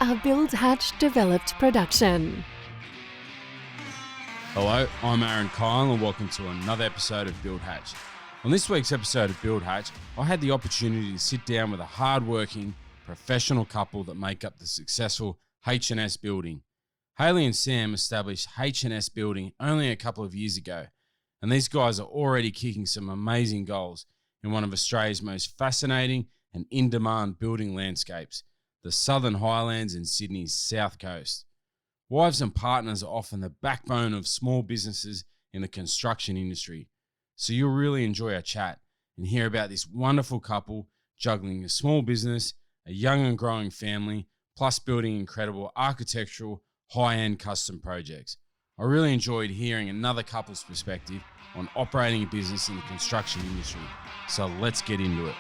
A Build Hatch developed production. Hello, I'm Aaron Kyle and welcome to another episode of Build Hatch. On this week's episode of Build Hatch, I had the opportunity to sit down with a hard-working, professional couple that make up the successful H+S Building. Hayley and Sam established H+S Building only a couple of years ago, and these guys are already kicking some amazing goals in one of Australia's most fascinating and in-demand building landscapes, the Southern Highlands and Sydney's South Coast. Wives and partners are often the backbone of small businesses in the construction industry, so you'll really enjoy our chat and hear about this wonderful couple juggling a small business, a young and growing family, plus building incredible architectural, high-end custom projects. I really enjoyed hearing another couple's perspective on operating a business in the construction industry, so let's get into it.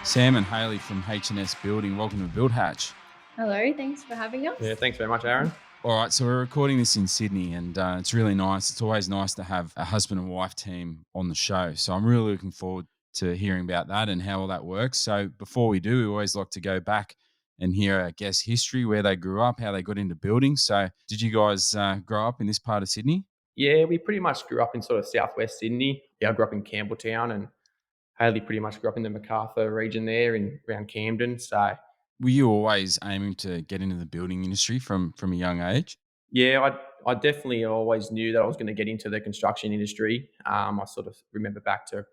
Sam and Hayley from H+S Building, welcome to Build Hatch. Hello, thanks for having us. Yeah, thanks very much, Aaron. All right, so we're recording this in Sydney and it's really nice. It's always nice to have a husband and wife team on the show. So I'm really looking forward to hearing about that and how all that works. So before we do, we always like to go back and hear our guest history, where they grew up, how they got into building. So did you guys grow up in this part of Sydney? Yeah, we pretty much grew up in sort of southwest Sydney. Yeah, I grew up in Campbelltown, and Hayley pretty much grew up in the Macarthur region there in around Camden. So Were you always aiming to get into the building industry from a young age? yeah, I definitely always knew that I was going to get into the construction industry. I sort of remember back to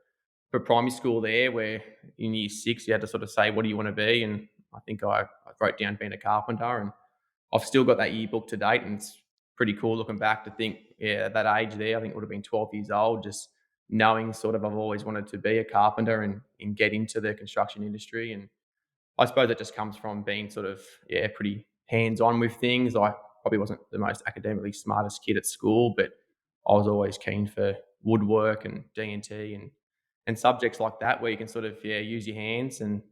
for primary school there, where in year 6 you had to sort of say, what do you want to be? And I think I wrote down being a carpenter, and I've still got that yearbook to date, and it's pretty cool looking back to think, yeah, at that age there, I think it would have been 12 years old, just knowing sort of I've always wanted to be a carpenter and get into the construction industry. And I suppose it just comes from being sort of, yeah, pretty hands-on with things. I probably wasn't the most academically smartest kid at school, but I was always keen for woodwork and D&T and subjects like that where you can sort of, yeah, use your hands. And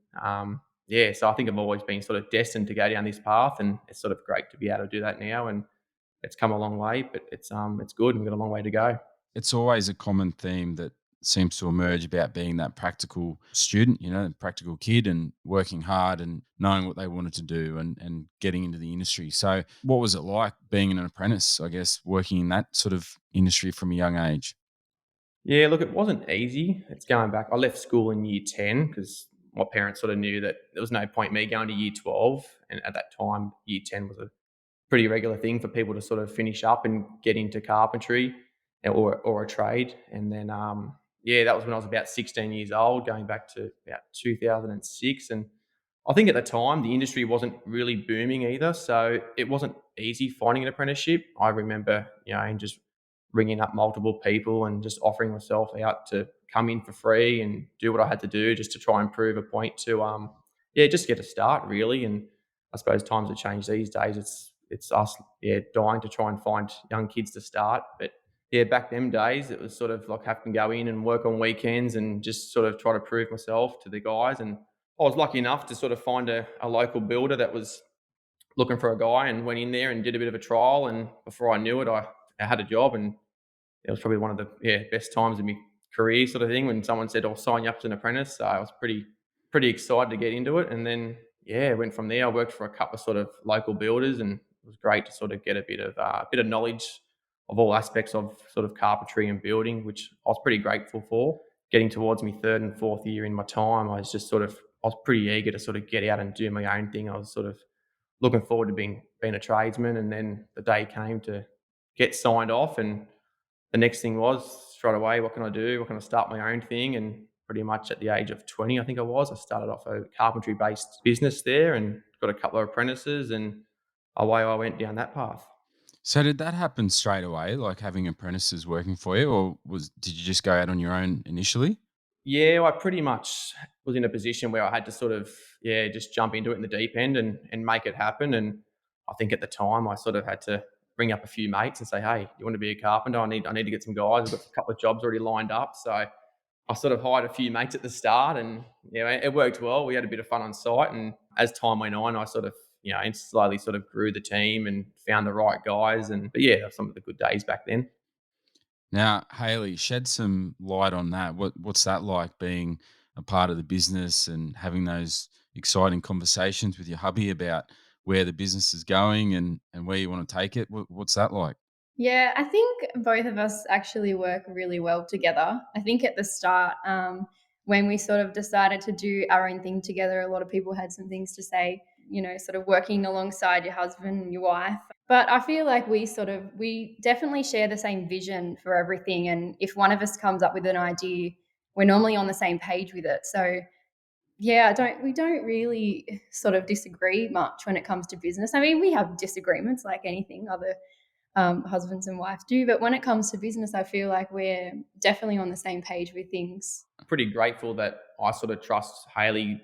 yeah, so I think I've always been sort of destined to go down this path, and it's sort of great to be able to do that now. And it's come a long way, but it's good, and we've got a long way to go. It's always a common theme that seems to emerge about being that practical student, practical kid, and working hard and knowing what they wanted to do and getting into the industry. So what was it like being an apprentice, I guess, working in that sort of industry from a young age? Yeah, look, it wasn't easy. It's going back. I left school in year 10 because my parents sort of knew that there was no point me going to year 12. And at that time, year 10 was a pretty regular thing for people to sort of finish up and get into carpentry or a trade. And then, yeah, that was when I was about 16 years old, going back to about 2006. And I think at the time, the industry wasn't really booming either. So it wasn't easy finding an apprenticeship. I remember, and just ringing up multiple people and just offering myself out to come in for free and do what I had to do just to try and prove a point to, just get a start really. And I suppose times have changed these days. It's us, dying to try and find young kids to start. But yeah, back them days, it was sort of like having to go in and work on weekends and just sort of try to prove myself to the guys. And I was lucky enough to sort of find a local builder that was looking for a guy, and went in there and did a bit of a trial. And before I knew it, I had a job, and it was probably one of the best times in my career sort of thing when someone said, I'll sign you up as an apprentice. So I was pretty excited to get into it. And then, went from there. I worked for a couple of sort of local builders, and it was great to sort of get a bit of knowledge of all aspects of sort of carpentry and building, which I was pretty grateful for. Getting towards my 3rd and 4th year in my time, I was pretty eager to sort of get out and do my own thing. I was sort of looking forward to being a tradesman, and then the day came to get signed off, and the next thing was straight away, what can I do? What can I start my own thing? And pretty much at the age of 20, I think I started off a carpentry-based business there and got a couple of apprentices, and away I went down that path. So did that happen straight away, like having apprentices working for you, or did you just go out on your own initially? Yeah, I pretty much was in a position where I had to sort of, just jump into it in the deep end and make it happen. And I think at the time I sort of had to bring up a few mates and say, hey, you want to be a carpenter? I need to get some guys. I've got a couple of jobs already lined up. So I sort of hired a few mates at the start, and it worked well. We had a bit of fun on site, and as time went on, I sort of, and slowly sort of grew the team and found the right guys. But yeah, some of the good days back then. Now, Hayley, shed some light on that. What's that like being a part of the business and having those exciting conversations with your hubby about where the business is going and where you want to take it? What's that like? Yeah, I think both of us actually work really well together. I think at the start, when we sort of decided to do our own thing together, a lot of people had some things to say, sort of working alongside your husband and your wife. But I feel like we definitely share the same vision for everything. And if one of us comes up with an idea, we're normally on the same page with it. So yeah, we don't really sort of disagree much when it comes to business. I mean, we have disagreements like anything other husbands and wives do. But when it comes to business, I feel like we're definitely on the same page with things. I'm pretty grateful that I sort of trust Hayley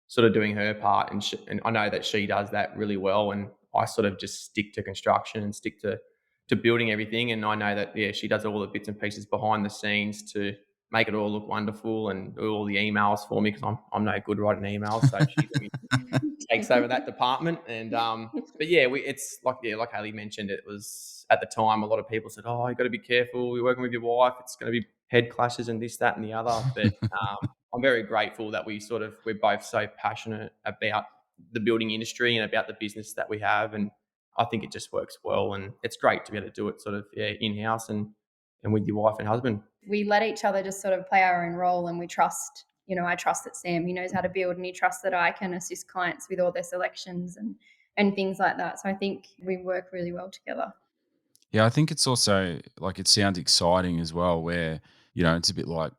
sort of doing her part, and I know that she does that really well, and I sort of just stick to construction and stick to building everything. And I know that she does all the bits and pieces behind the scenes to make it all look wonderful and do all the emails for me because I'm no good writing emails, so she takes over that department. And but yeah, it's like Hayley mentioned, it was at the time a lot of people said, "Oh, you got to be careful. You're working with your wife. It's going to be head clashes and this, that, and the other." But I'm very grateful that we're both so passionate about the building industry and about the business that we have, and I think it just works well. And it's great to be able to do it sort of in house and with your wife and husband. We let each other just sort of play our own role, and we trust. I trust that Sam, he knows how to build, and he trusts that I can assist clients with all their selections and things like that. So I think we work really well together. Yeah, I think it's also like it sounds exciting as well, where, it's a bit like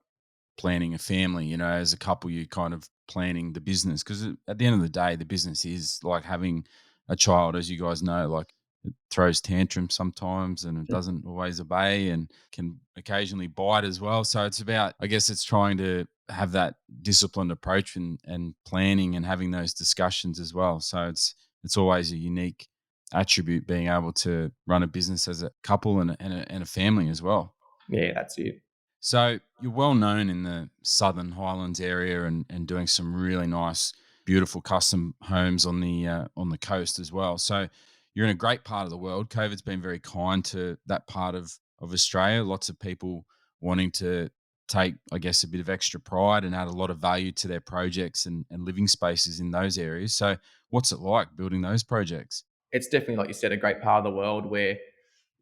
planning a family, as a couple, you kind of planning the business. Because at the end of the day, the business is like having a child, as you guys know, like it throws tantrums sometimes and it doesn't always obey and can occasionally bite as well. So it's about, I guess it's trying to have that disciplined approach and planning and having those discussions as well. So it's always a unique attribute being able to run a business as a couple and a family as well. Yeah, that's it. So you're well known in the Southern Highlands area and doing some really nice, beautiful custom homes on the coast as well. So you're in a great part of the world. COVID's been very kind to that part of Australia. Lots of people wanting to take, I guess, a bit of extra pride and add a lot of value to their projects and living spaces in those areas. So what's it like building those projects? It's definitely, like you said, a great part of the world where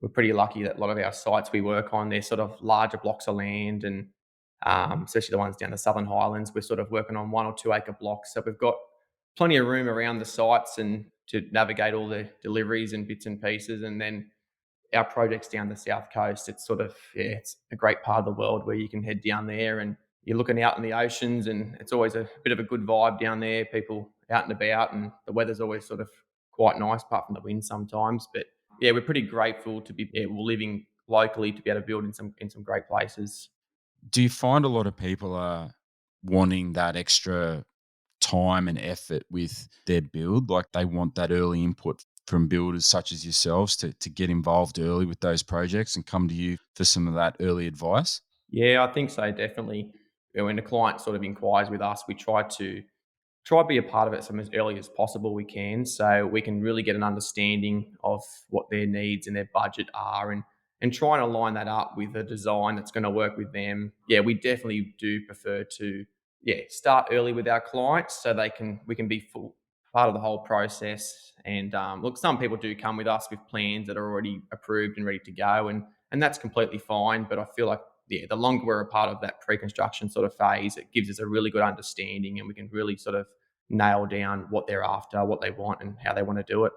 we're pretty lucky that a lot of our sites we work on, they're sort of larger blocks of land, and especially the ones down the Southern Highlands, we're sort of working on 1 or 2 acre blocks. So we've got plenty of room around the sites and to navigate all the deliveries and bits and pieces. And then our projects down the South Coast, it's sort of, it's a great part of the world where you can head down there and you're looking out in the oceans, and it's always a bit of a good vibe down there, people out and about, and the weather's always sort of quite nice apart from the wind sometimes. But yeah, we're pretty grateful to be living locally to be able to build in some great places. Do you find a lot of people are wanting that extra time and effort with their build? Like they want that early input from builders such as yourselves to get involved early with those projects and come to you for some of that early advice? Yeah, I think so, definitely. When the client sort of inquires with us, we try to be a part of it from as early as possible we can, so we can really get an understanding of what their needs and their budget are, and try and align that up with a design that's going to work with them. Yeah, we definitely do prefer to start early with our clients so we can be full part of the whole process. And look, some people do come with us with plans that are already approved and ready to go, and that's completely fine. But I feel like the longer we're a part of that pre-construction sort of phase, it gives us a really good understanding, and we can really sort of nail down what they're after, what they want, and how they want to do it.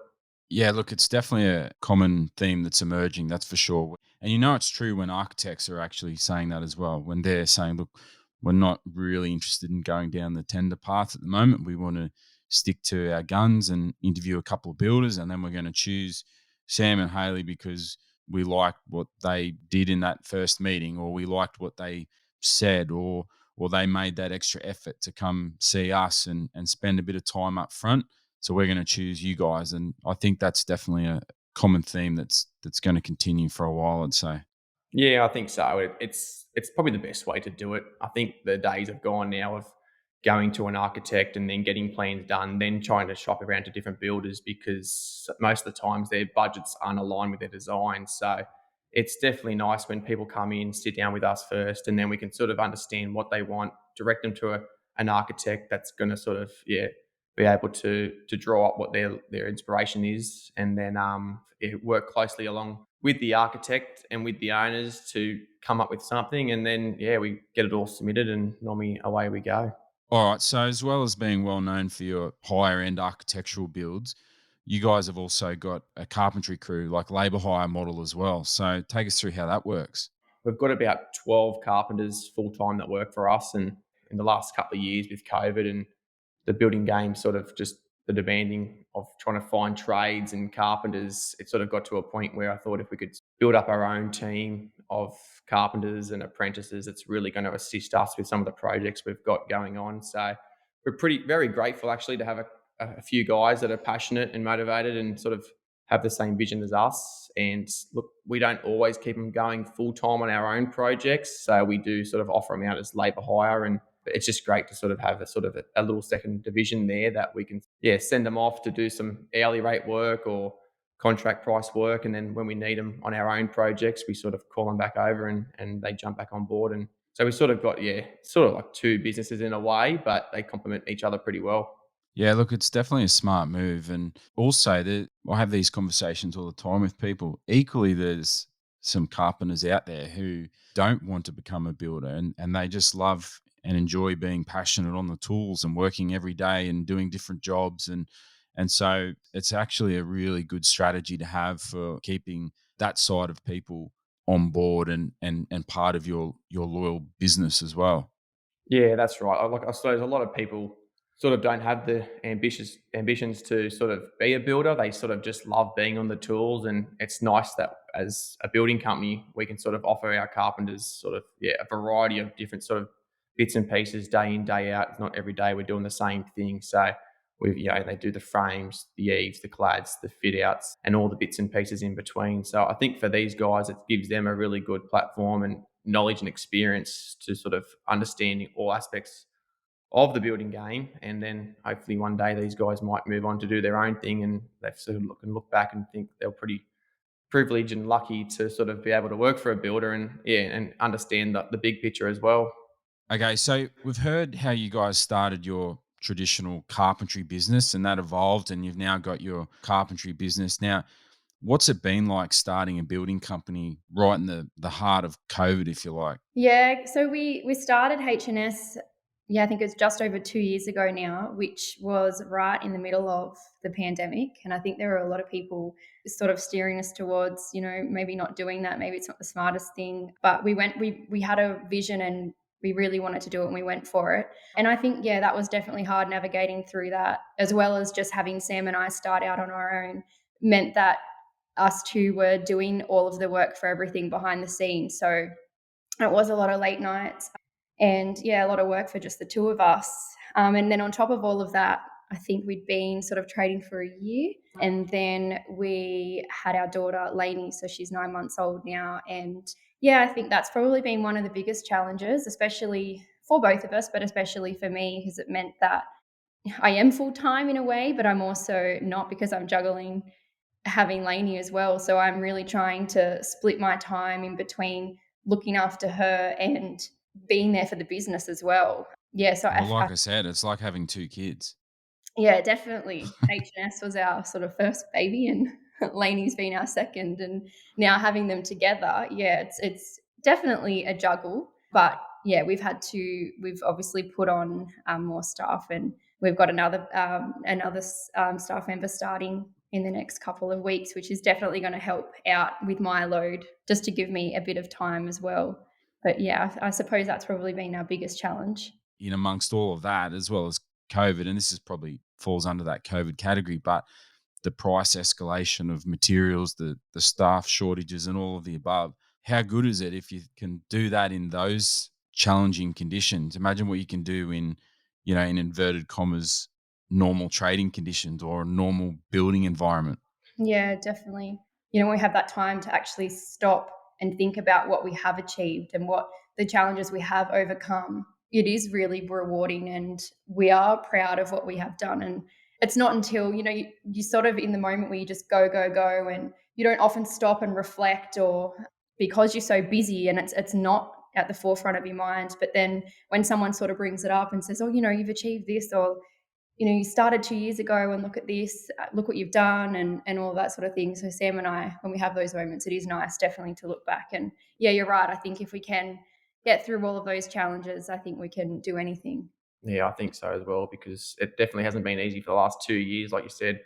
Yeah, look, it's definitely a common theme that's emerging, that's for sure. And it's true when architects are actually saying that as well, when they're saying, look, we're not really interested in going down the tender path at the moment. We want to stick to our guns and interview a couple of builders, and then we're going to choose Sam and Hayley because we liked what they did in that first meeting, or we liked what they said, or they made that extra effort to come see us and spend a bit of time up front. So we're going to choose you guys. And I think that's definitely a common theme that's going to continue for a while, I'd say. Yeah, I think so. It's probably the best way to do it. I think the days have gone now of going to an architect and then getting plans done, then trying to shop around to different builders, because most of the times their budgets aren't aligned with their design. So it's definitely nice when people come in, sit down with us first, and then we can sort of understand what they want, direct them to an architect that's going to sort of be able to draw up what their inspiration is, and then work closely along with the architect and with the owners to come up with something, and then we get it all submitted, and normally away we go. All right. So, as well as being well known for your higher end architectural builds, you guys have also got a carpentry crew, like labour hire model as well. So, take us through how that works. We've got about 12 carpenters full time that work for us, and in the last couple of years with COVID and the building game, sort of just the demanding of trying to find trades and carpenters, it sort of got to a point where I thought if we could build up our own team of carpenters and apprentices, it's really going to assist us with some of the projects we've got going on. So we're very grateful actually to have a few guys that are passionate and motivated and sort of have the same vision as us. And look, we don't always keep them going full time on our own projects, so we do sort of offer them out as labour hire, and it's just great to sort of have a little second division there that we can send them off to do some hourly rate work or contract price work, and then when we need them on our own projects, we sort of call them back over and they jump back on board. And so we sort of got sort of like two businesses in a way, but they complement each other pretty well. Yeah, look, it's definitely a smart move. And also, I have these conversations all the time with people. Equally, there's some carpenters out there who don't want to become a builder, and they just love and enjoy being passionate on the tools and working every day and doing different jobs. And so it's actually a really good strategy to have for keeping that side of people on board and part of your loyal business as well. Yeah, that's right. I suppose a lot of people sort of don't have the ambitions to sort of be a builder. They sort of just love being on the tools, and it's nice that as a building company we can sort of offer our carpenters sort of a variety of different sort of bits and pieces day in, day out. Not every day we're doing the same thing. So they do the frames, the eaves, the clads, the fit outs, and all the bits and pieces in between. So I think for these guys, it gives them a really good platform and knowledge and experience to sort of understanding all aspects of the building game. And then hopefully one day these guys might move on to do their own thing, and they sort of look back and think they're pretty privileged and lucky to sort of be able to work for a builder and understand the big picture as well. Okay, so we've heard how you guys started your traditional carpentry business and that evolved, and you've now got your carpentry business. Now, what's it been like starting a building company right in the heart of COVID, if you like? Yeah, so we started H&S, I think it's just over 2 years ago now, which was right in the middle of the pandemic. And I think there were a lot of people sort of steering us towards, maybe not doing that. Maybe it's not the smartest thing. But we had a vision and we really wanted to do it, and we went for it. And I think, that was definitely hard navigating through that, as well as just having Sam and I start out on our own meant that us two were doing all of the work for everything behind the scenes. So it was a lot of late nights and a lot of work for just the two of us. And then on top of all of that, I think we'd been sort of trading for a year, and then we had our daughter Lainey, so she's 9 months old now. And I think that's probably been one of the biggest challenges, especially for both of us, but especially for me, because it meant that I am full-time in a way, but I'm also not, because I'm juggling having Lainey as well. So I'm really trying to split my time in between looking after her and being there for the business as well. So Well, like I said, it's like having two kids. Yeah, definitely. H&S was our sort of first baby, and Lainey's been our second, and now having them together, it's definitely a juggle. But we've obviously put on more staff, and we've got another staff member starting in the next couple of weeks, which is definitely going to help out with my load, just to give me a bit of time as well. But I suppose that's probably been our biggest challenge. In amongst all of that, as well as COVID, and this is probably falls under that COVID category, but the price escalation of materials, the staff shortages, and all of the above. How good is it if you can do that in those challenging conditions? Imagine what you can do in inverted commas, normal trading conditions or a normal building environment. Yeah, definitely. We have that time to actually stop and think about what we have achieved and what the challenges we have overcome. It is really rewarding, and we are proud of what we have done. And it's not until, you sort of in the moment where you just go, and you don't often stop and reflect, or because you're so busy, and it's not at the forefront of your mind. But then when someone sort of brings it up and says, oh, you've achieved this, or you started 2 years ago and look at this, look what you've done, and all that sort of thing. So Sam and I, when we have those moments, it is nice definitely to look back. And yeah, you're right. I think if we can get through all of those challenges, I think we can do anything. Yeah, I think so as well, because it definitely hasn't been easy for the last 2 years. Like you said,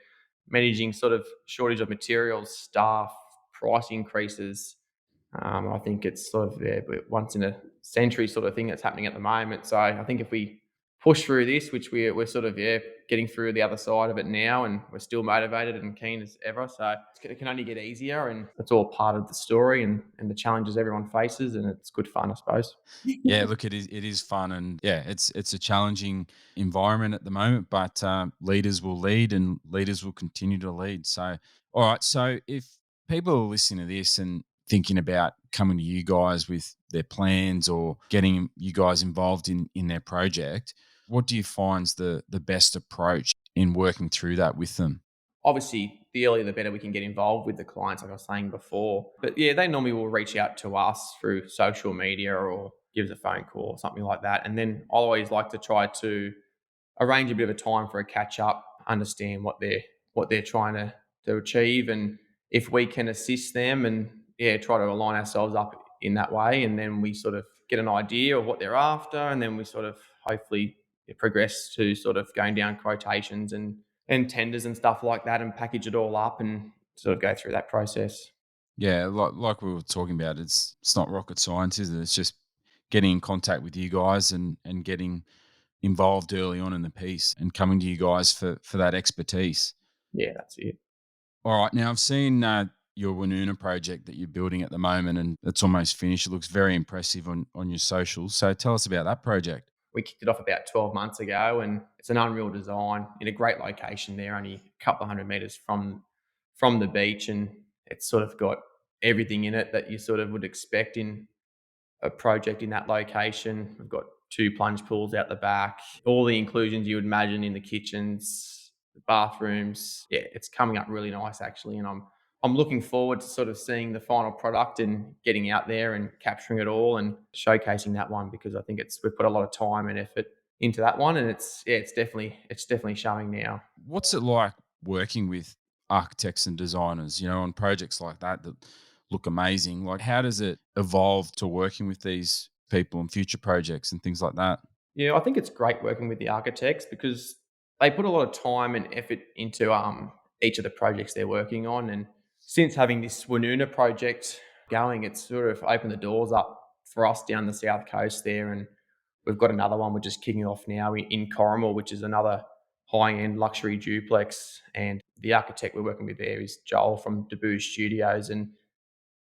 managing sort of shortage of materials, staff, price increases. I think it's sort of once in a century sort of thing that's happening at the moment. So I think if we push through this, which we're sort of getting through the other side of it now, and we're still motivated and keen as ever. So it can only get easier, and it's all part of the story and the challenges everyone faces, and it's good fun, I suppose. Yeah, look, it is fun, and yeah, it's a challenging environment at the moment, but leaders will lead, and leaders will continue to lead. So, all right, so if people are listening to this and thinking about coming to you guys with their plans or getting you guys involved in their project, what do you find's the best approach in working through that with them? Obviously, the earlier the better we can get involved with the clients, like I was saying before. But yeah, they normally will reach out to us through social media or give us a phone call or something like that. And then I always like to try to arrange a bit of a time for a catch up, understand what they're trying to achieve, and if we can assist them, and yeah, try to align ourselves up in that way. And then we sort of get an idea of what they're after, and then we sort of hopefully progress to sort of going down quotations and tenders and stuff like that, and package it all up and sort of go through that process. Yeah, like we were talking about, it's not rocket science, is it? It's just getting in contact with you guys and getting involved early on in the piece and coming to you guys for that expertise. Yeah, that's it. All right, now I've seen your Woonoda project that you're building at the moment, and it's almost finished. It looks very impressive on your socials. So tell us about that project. We kicked it off about 12 months ago, and it's an unreal design in a great location there, only a couple of 100 meters from the beach, and it's sort of got everything in it that you sort of would expect in a project in that location. We've got 2 plunge pools out the back, all the inclusions you would imagine in the kitchens, the bathrooms. Yeah, it's coming up really nice actually, and I'm looking forward to sort of seeing the final product and getting out there and capturing it all and showcasing that one, because I think we've put a lot of time and effort into that one, and it's definitely showing now. What's it like working with architects and designers, on projects like that look amazing? Like, how does it evolve to working with these people on future projects and things like that? Yeah, I think it's great working with the architects because they put a lot of time and effort into each of the projects they're working on. And since having this Woonoda project going, it's sort of opened the doors up for us down the south coast there. And we've got another one we're just kicking off now in Corrimal, which is another high-end luxury duplex. And the architect we're working with there is Joel from DeBu Studios, and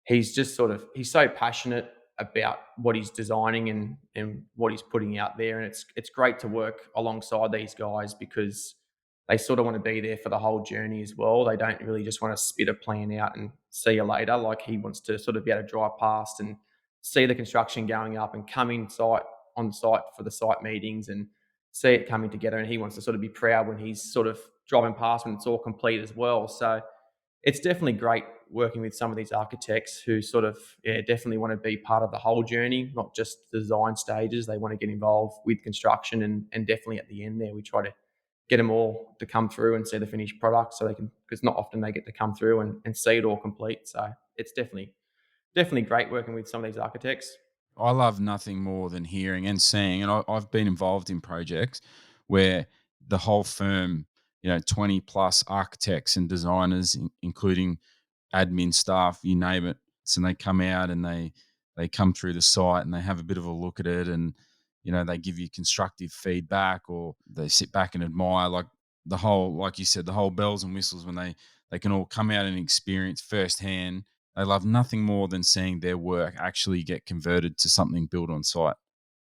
he's so passionate about what he's designing and what he's putting out there. And it's great to work alongside these guys because they sort of want to be there for the whole journey as well. They don't really just want to spit a plan out and see you later. Like, he wants to sort of be able to drive past and see the construction going up and come on site for the site meetings and see it coming together. And he wants to sort of be proud when he's sort of driving past when it's all complete as well. So it's definitely great working with some of these architects who sort of definitely want to be part of the whole journey, not just the design stages. They want to get involved with construction, and definitely at the end there, we try to get them all to come through and see the finished product, so they can, because not often they get to come through and see it all complete. So it's definitely great working with some of these architects. I love nothing more than hearing and seeing, and I've been involved in projects where the whole firm, 20 plus architects and designers, including admin staff, you name it. So they come out and they come through the site and they have a bit of a look at it, and they give you constructive feedback, or they sit back and admire, like the whole, like you said, the whole bells and whistles when they can all come out and experience firsthand. They love nothing more than seeing their work actually get converted to something built on site.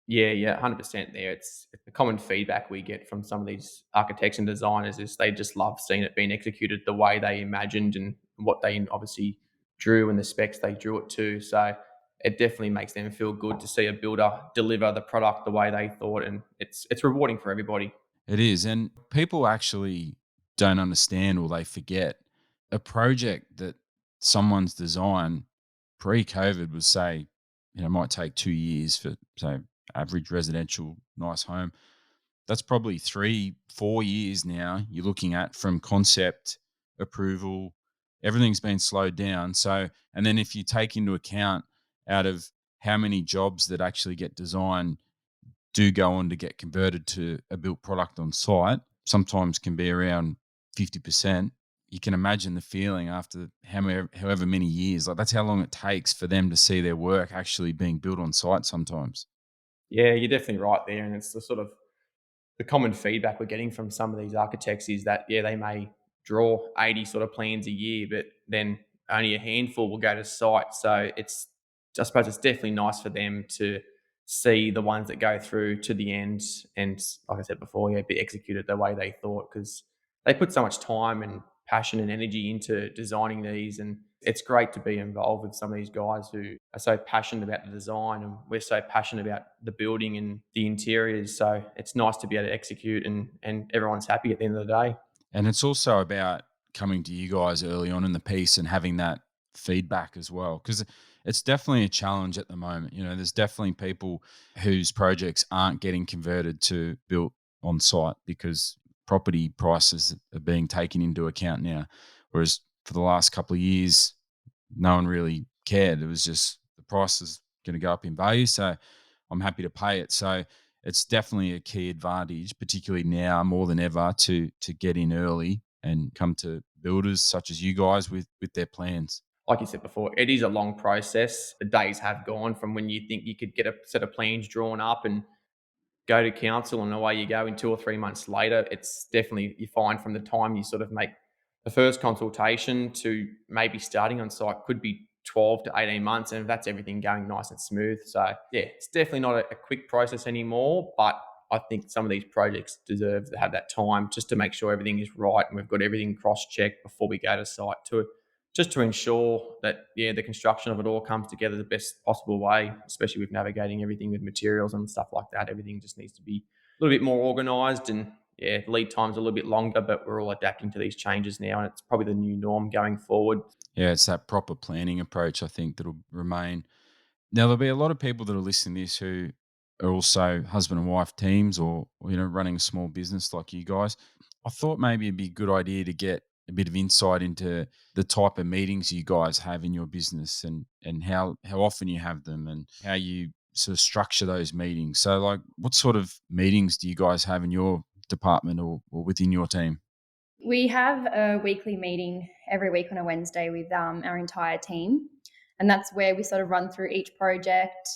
Yeah, 100% there. It's the common feedback we get from some of these architects and designers is they just love seeing it being executed the way they imagined and what they obviously drew and the specs they drew it to. So it definitely makes them feel good to see a builder deliver the product the way they thought, and it's rewarding for everybody. It is. And people actually don't understand, or they forget, a project that someone's designed pre-COVID was, say, it might take 2 years for, say, average residential nice home. That's probably 3-4 years now you're looking at from concept, approval, everything's been slowed down. So, and then if you take into account out of how many jobs that actually get designed do go on to get converted to a built product on site, sometimes can be around 50%. You can imagine the feeling after however many years. Like, that's how long it takes for them to see their work actually being built on site sometimes. Yeah, you're definitely right there. And it's the sort of the common feedback we're getting from some of these architects is that, yeah, they may draw 80 sort of plans a year, but then only a handful will go to site. So I suppose it's definitely nice for them to see the ones that go through to the end and, like I said before, yeah, be executed the way they thought, because they put so much time and passion and energy into designing these. And it's great to be involved with some of these guys who are so passionate about the design, and we're so passionate about the building and the interiors. So it's nice to be able to execute, and everyone's happy at the end of the day. And it's also about coming to you guys early on in the piece and having that feedback as well, because it's definitely a challenge at the moment. There's definitely people whose projects aren't getting converted to built on site because property prices are being taken into account now. Whereas for the last couple of years, no one really cared. It was just the price is going to go up in value, so I'm happy to pay it. So it's definitely a key advantage, particularly now more than ever, to get in early and come to builders such as you guys with their plans. Like you said before, it is a long process. The days have gone from when you think you could get a set of plans drawn up and go to council and away you go, in 2 or 3 months later. It's definitely, you find from the time you sort of make the first consultation to maybe starting on site could be 12 to 18 months, and that's everything going nice and smooth. So yeah, it's definitely not a quick process anymore, but I think some of these projects deserve to have that time just to make sure everything is right and we've got everything cross-checked before we go to site, to ensure that, yeah, the construction of it all comes together the best possible way, especially with navigating everything with materials and stuff like that. Everything just needs to be a little bit more organised, and yeah, lead time's a little bit longer, but we're all adapting to these changes now, and it's probably the new norm going forward. Yeah, it's that proper planning approach, I think, that'll remain. Now, there'll be a lot of people that are listening to this who are also husband and wife teams, or running a small business like you guys. I thought maybe it'd be a good idea to get a bit of insight into the type of meetings you guys have in your business, and how often you have them and how you sort of structure those meetings. So, like, what sort of meetings do you guys have in your department or within your team? We have a weekly meeting every week on a Wednesday with our entire team. And that's where we sort of run through each project.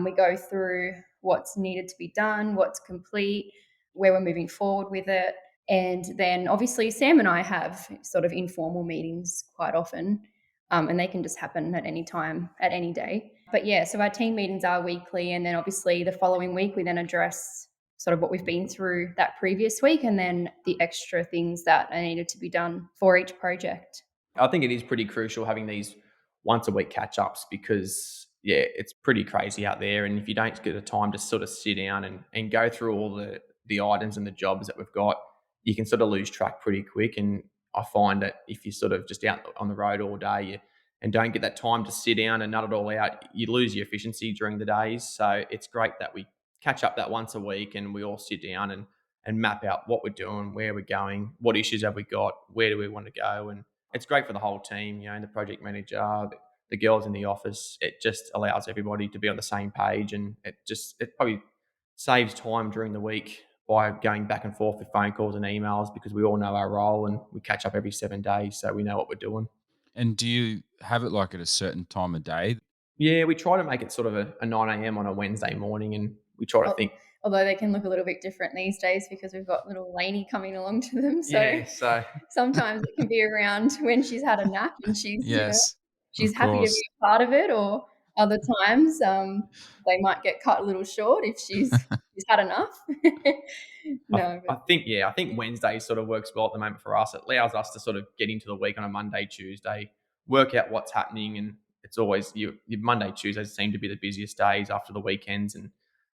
We go through what's needed to be done, what's complete, where we're moving forward with it. And then obviously Sam and I have sort of informal meetings quite often, and they can just happen at any time, at any day. But yeah, so our team meetings are weekly. And then obviously the following week, we then address sort of what we've been through that previous week, and then the extra things that are needed to be done for each project. I think it is pretty crucial having these once a week catch ups, because yeah, it's pretty crazy out there. And if you don't get the time to sort of sit down and go through all the items and the jobs that we've got, you can sort of lose track pretty quick. And I find that if you're sort of just out on the road all day and don't get that time to sit down and nut it all out, you lose your efficiency during the days. So it's great that we catch up that once a week and we all sit down and map out what we're doing, where we're going, what issues have we got, where do we want to go. And it's great for the whole team, and the project manager, the girls in the office. It just allows everybody to be on the same page, and it probably saves time during the week by going back and forth with phone calls and emails, because we all know our role and we catch up every 7 days, so we know what we're doing. And do you have it like at a certain time of day? Yeah, we try to make it sort of a 9 a.m. on a Wednesday morning, and we try to think. Although they can look a little bit different these days because we've got little Lainey coming along to them. So, yeah, so sometimes it can be around when she's had a nap and she's Yes, she's happy to be a part of it, or other times they might get cut a little short if she's had enough. I think Wednesday sort of works well at the moment for us. It allows us to sort of get into the week on a Monday, Tuesday, work out what's happening, and it's always your Monday, Tuesdays seem to be the busiest days after the weekends, and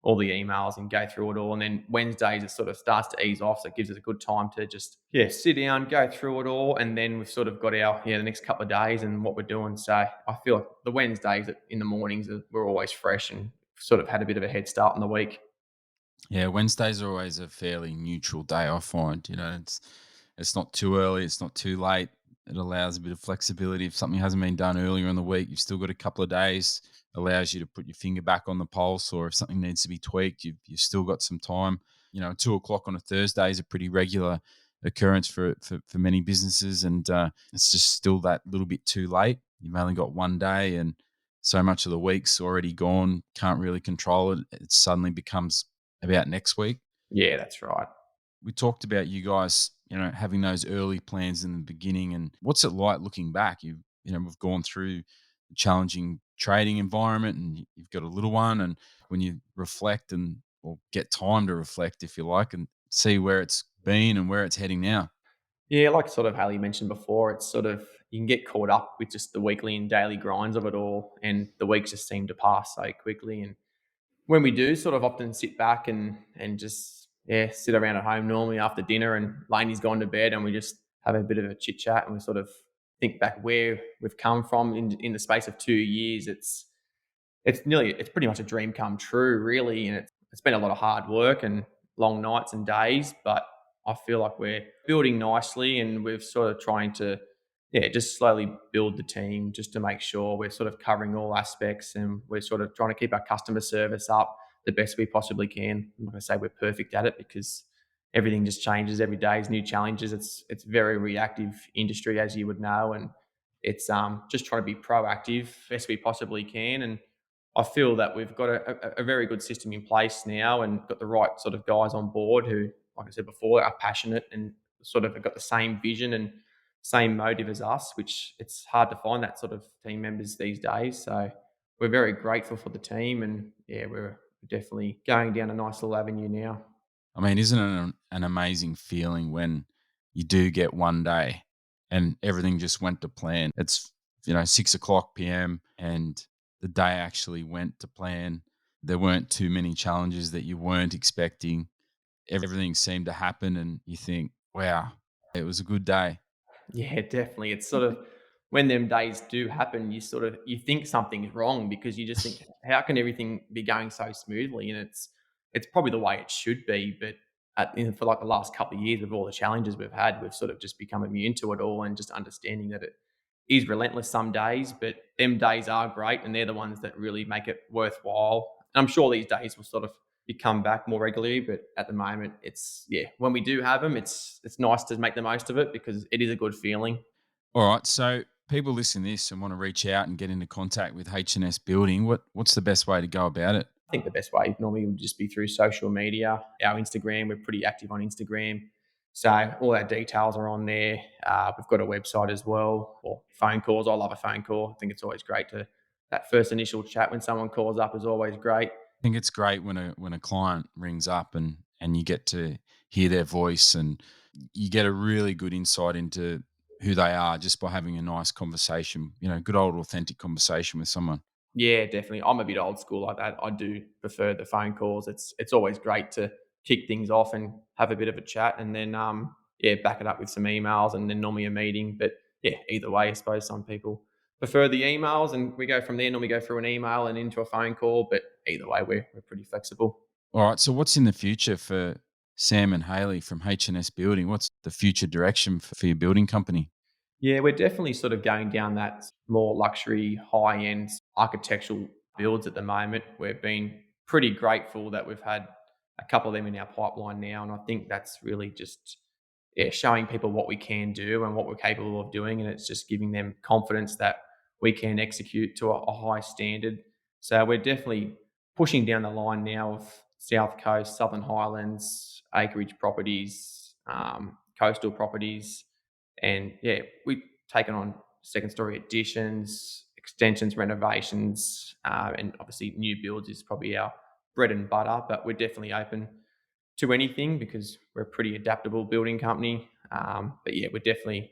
all the emails and go through it all. And then Wednesdays it sort of starts to ease off, so it gives us a good time to just sit down, go through it all, and then we've sort of got our the next couple of days and what we're doing. So I feel like the Wednesdays in the mornings we're always fresh and sort of had a bit of a head start in the week. Yeah, Wednesdays are always a fairly neutral day, I find. It's not too early, it's not too late. It allows a bit of flexibility. If something hasn't been done earlier in the week, you've still got a couple of days. Allows you to put your finger back on the pulse, or if something needs to be tweaked, you've still got some time. 2:00 on a Thursday is a pretty regular occurrence for many businesses, and it's just still that little bit too late. You've only got one day, and so much of the week's already gone. Can't really control it. It suddenly becomes about next week. Yeah, that's right. We talked about you guys, having those early plans in the beginning, and what's it like looking back? We've gone through a challenging trading environment, and you've got a little one, and when you reflect or get time to reflect, if you like, and see where it's been and where it's heading now. Yeah, like sort of Hayley mentioned before, it's sort of you can get caught up with just the weekly and daily grinds of it all, and the weeks just seem to pass so quickly. And when we do sort of often sit back and just sit around at home normally after dinner, and Laney's gone to bed, and we just have a bit of a chit chat, and we sort of think back where we've come from in the space of 2 years. It's pretty much a dream come true, really, and it's been a lot of hard work and long nights and days, but I feel like we're building nicely, and we're sort of trying to just slowly build the team just to make sure we're sort of covering all aspects, and we're sort of trying to keep our customer service up the best we possibly can. I'm not going to say we're perfect at it, because everything just changes every day. There's new challenges. It's very reactive industry, as you would know, and it's just trying to be proactive best we possibly can. And I feel that we've got a very good system in place now, and got the right sort of guys on board who, like I said before, are passionate and sort of have got the same vision and same motive as us, which it's hard to find that sort of team members these days. So we're very grateful for the team, and we're definitely going down a nice little avenue now. I mean, isn't it an amazing feeling when you do get one day and everything just went to plan? It's 6:00 p.m. and the day actually went to plan. There weren't too many challenges that you weren't expecting. Everything seemed to happen, and you think, wow, it was a good day. Yeah, definitely. It's sort of when them days do happen, you think something's wrong, because you just think, how can everything be going so smoothly? And it's probably the way it should be, but for like the last couple of years, with all the challenges we've had, we've sort of just become immune to it all, and just understanding that it is relentless some days, but them days are great, and they're the ones that really make it worthwhile. And I'm sure these days will sort of come back more regularly, but at the moment, when we do have them, it's nice to make the most of it, because it is a good feeling. All right, so people listen to this and want to reach out and get into contact with H+S Building. What's the best way to go about it? I think the best way normally would just be through social media. Our Instagram, we're pretty active on Instagram. So all our details are on there. We've got a website as well, or phone calls. I love a phone call. I think it's always great that first initial chat when someone calls up is always great. I think it's great when a client rings up and you get to hear their voice, and you get a really good insight into who they are just by having a nice conversation, good old authentic conversation with someone. Yeah, definitely. I'm a bit old school like that. I do prefer the phone calls. It's always great to kick things off and have a bit of a chat, and then back it up with some emails, and then normally a meeting. But either way, I suppose some people prefer the emails, and we go from there. Normally go through an email and into a phone call, but either way, we're pretty flexible. All right. So what's in the future for Sam and Hayley from H+S Building? What's the future direction for your building company? Yeah, we're definitely sort of going down that more luxury, high-end architectural builds at the moment. We've been pretty grateful that we've had a couple of them in our pipeline now, and I think that's really just showing people what we can do and what we're capable of doing, and it's just giving them confidence that we can execute to a high standard. So we're definitely pushing down the line now of South Coast, Southern Highlands, acreage properties, coastal properties. And we've taken on second story additions, extensions, renovations, and obviously new builds is probably our bread and butter, but we're definitely open to anything, because we're a pretty adaptable building company. But we're definitely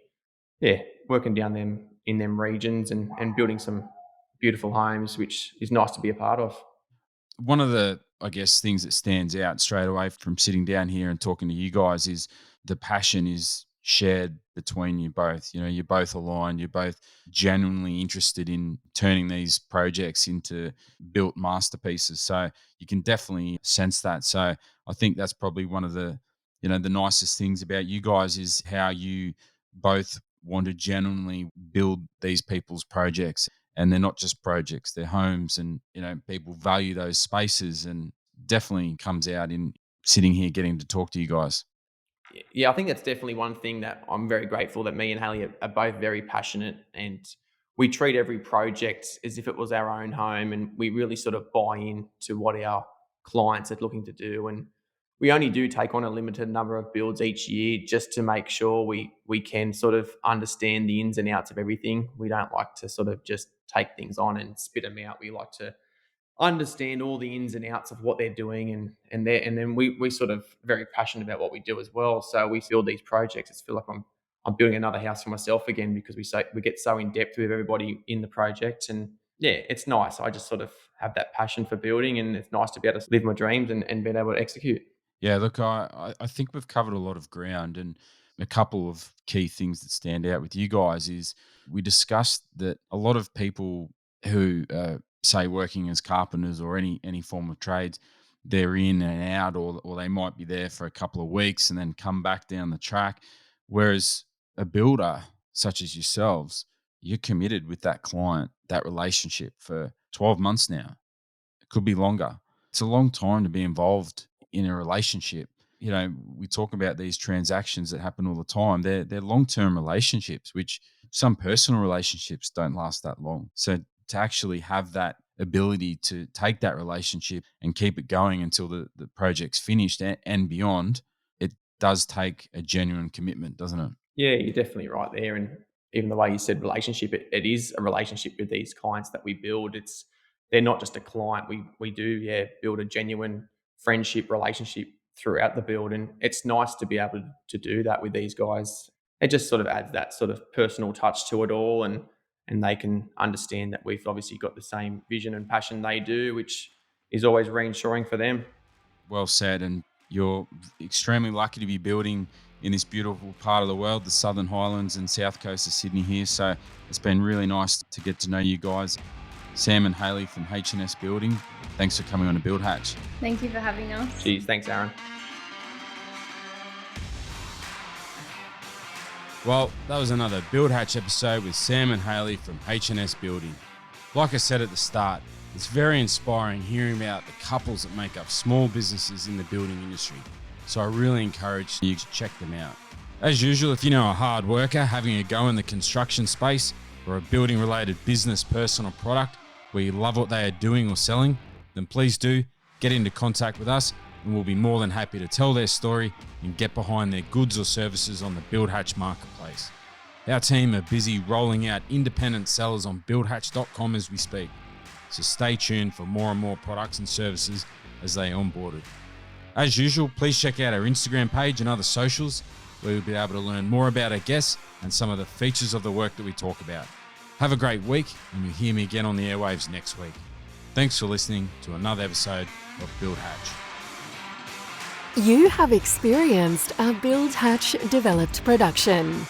working down them in them regions, and building some beautiful homes, which is nice to be a part of. One of the, I guess, things that stands out straight away from sitting down here and talking to you guys is the passion is shared between you both. You know, you're both aligned, you're both genuinely interested in turning these projects into built masterpieces. So you can definitely sense that. So I think that's probably one of the, you know, the nicest things about you guys is how you both want to genuinely build these people's projects. And they're not just projects, they're homes, and you know, people value those spaces, and definitely comes out in sitting here getting to talk to you guys. Yeah, I think that's definitely one thing that I'm very grateful that me and Haley are both very passionate, and we treat every project as if it was our own home, and we really sort of buy in to what our clients are looking to do. And we only do take on a limited number of builds each year just to make sure we can sort of understand the ins and outs of everything. We don't like to sort of just take things on and spit them out. We like to understand all the ins and outs of what they're doing, and then we sort of very passionate about what we do as well. So we build these projects. I feel like I'm building another house for myself again because we get so in depth with everybody in the project, and yeah, it's nice. I just sort of have that passion for building, and it's nice to be able to live my dreams and be able to execute. Yeah, look, I think we've covered a lot of ground, and a couple of key things that stand out with you guys is we discussed that a lot of people who say working as carpenters or any form of trades, they're in and out, or they might be there for a couple of weeks and then come back down the track. Whereas a builder such as yourselves, you're committed with that client, that relationship for 12 months now. It could be longer. It's a long time to be involved in a relationship. You know, we talk about these transactions that happen all the time. They're long-term relationships, which some personal relationships don't last that long. So to actually have that ability to take that relationship and keep it going until the project's finished and beyond, it does take a genuine commitment, doesn't it? Yeah, you're definitely right there. And even the way you said relationship, it is a relationship with these clients that we build. They're not just a client. We do, yeah, build a genuine friendship relationship throughout the build. And it's nice to be able to do that with these guys. It just sort of adds that sort of personal touch to it all, and they can understand that we've obviously got the same vision and passion they do, which is always reassuring for them. Well said. And you're extremely lucky to be building in this beautiful part of the world, the Southern Highlands and south coast of Sydney here. So it's been really nice to get to know you guys. Sam and Hayley from H+S Building, thanks for coming on to Build Hatch. Thank you for having us. Geez, thanks, Aaron. Well, that was another Build Hatch episode with Sam and Hayley from H+S Building. Like I said at the start, it's very inspiring hearing about the couples that make up small businesses in the building industry. So I really encourage you to check them out. As usual, if you know a hard worker having a go in the construction space or a building related business, person or product where you love what they are doing or selling, then please do get into contact with us and we'll be more than happy to tell their story and get behind their goods or services on the Build Hatch marketplace. Our team are busy rolling out independent sellers on buildhatch.com as we speak. So stay tuned for more and more products and services as they onboarded. As usual, please check out our Instagram page and other socials where you'll be able to learn more about our guests and some of the features of the work that we talk about. Have a great week, and you'll hear me again on the airwaves next week. Thanks for listening to another episode of Build Hatch. You have experienced a Build Hatch developed production.